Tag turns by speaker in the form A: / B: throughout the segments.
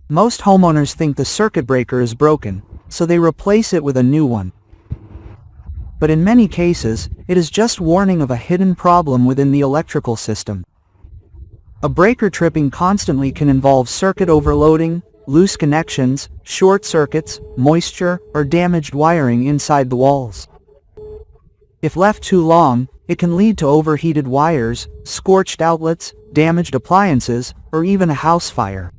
A: Most homeowners think the circuit breaker is broken, so they replace it with a new one. But in many cases, it is just warning of a hidden problem within the electrical system. A breaker tripping constantly can involve circuit overloading, loose connections, short circuits, moisture, or damaged wiring inside the walls. If left too long, it can lead to overheated wires, scorched outlets, damaged appliances, or even a house fire.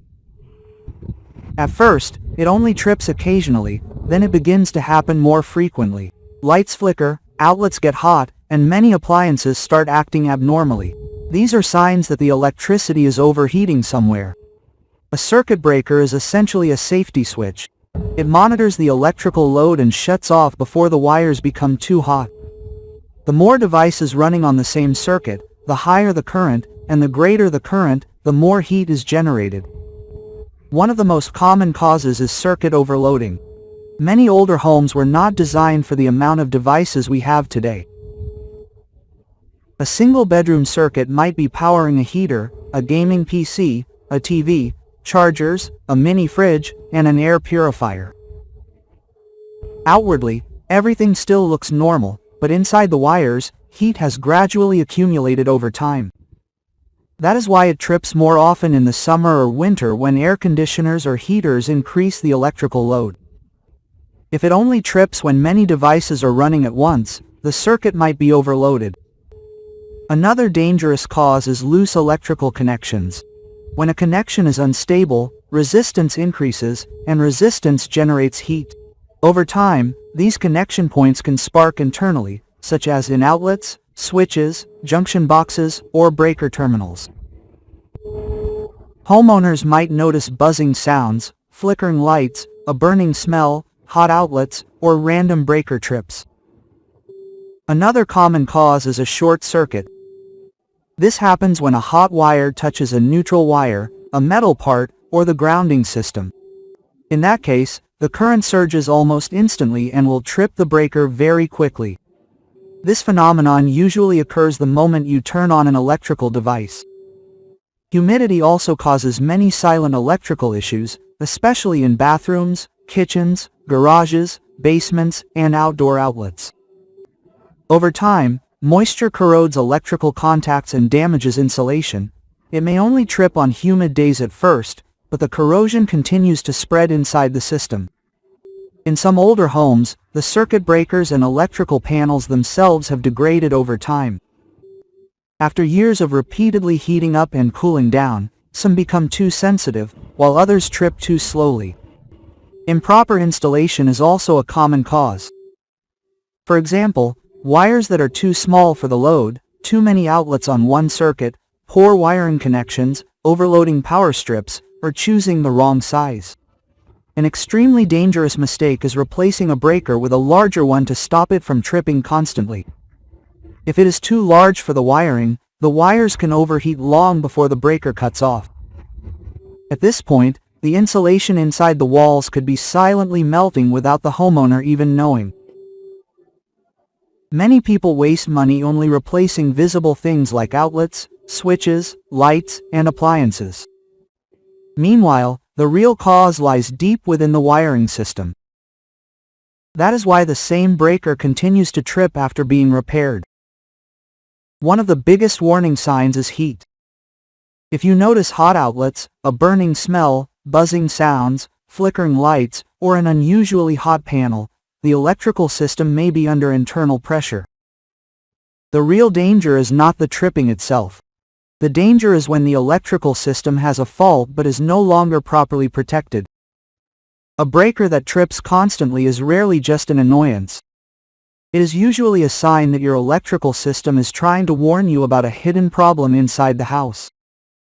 A: At first, it only trips occasionally, then it begins to happen more frequently. Lights flicker, outlets get hot, and many appliances start acting abnormally. These are signs that the electricity is overheating somewhere. A circuit breaker is essentially a safety switch. It monitors the electrical load and shuts off before the wires become too hot. The more devices running on the same circuit, the higher the current, and the greater the current, the more heat is generated. One of the most common causes is circuit overloading. Many older homes were not designed for the amount of devices we have today. A single bedroom circuit might be powering a heater, a gaming PC, a TV, chargers, a mini fridge, and an air purifier. Outwardly, everything still looks normal, but inside the wires, heat has gradually accumulated over time. That is why it trips more often in the summer or winter when air conditioners or heaters increase the electrical load. If it only trips when many devices are running at once, the circuit might be overloaded. Another dangerous cause is loose electrical connections. When a connection is unstable, resistance increases, and resistance generates heat. Over time, these connection points can spark internally, such as in outlets, switches, junction boxes, or breaker terminals. Homeowners might notice buzzing sounds, flickering lights, a burning smell, hot outlets, or random breaker trips. Another common cause is a short circuit. This happens when a hot wire touches a neutral wire, a metal part, or the grounding system. In that case, the current surges almost instantly and will trip the breaker very quickly. This phenomenon usually occurs the moment you turn on an electrical device. Humidity also causes many silent electrical issues, especially in bathrooms, kitchens, garages, basements, and outdoor outlets. Over time, moisture corrodes electrical contacts and damages insulation. It may only trip on humid days at first, but the corrosion continues to spread inside the system. In some older homes, the circuit breakers and electrical panels themselves have degraded over time. After years of repeatedly heating up and cooling down, some become too sensitive, while others trip too slowly. Improper installation is also a common cause. For example, wires that are too small for the load, too many outlets on one circuit, poor wiring connections, overloading power strips, or choosing the wrong size. An extremely dangerous mistake is replacing a breaker with a larger one to stop it from tripping constantly. If it is too large for the wiring, the wires can overheat long before the breaker cuts off. At this point, the insulation inside the walls could be silently melting without the homeowner even knowing. Many people waste money only replacing visible things like outlets, switches, lights, and appliances. Meanwhile, the real cause lies deep within the wiring system. That is why the same breaker continues to trip after being repaired. One of the biggest warning signs is heat. If you notice hot outlets, a burning smell, buzzing sounds, flickering lights, or an unusually hot panel, the electrical system may be under internal pressure. The real danger is not the tripping itself. The danger is when the electrical system has a fault but is no longer properly protected. A breaker that trips constantly is rarely just an annoyance. It is usually a sign that your electrical system is trying to warn you about a hidden problem inside the house.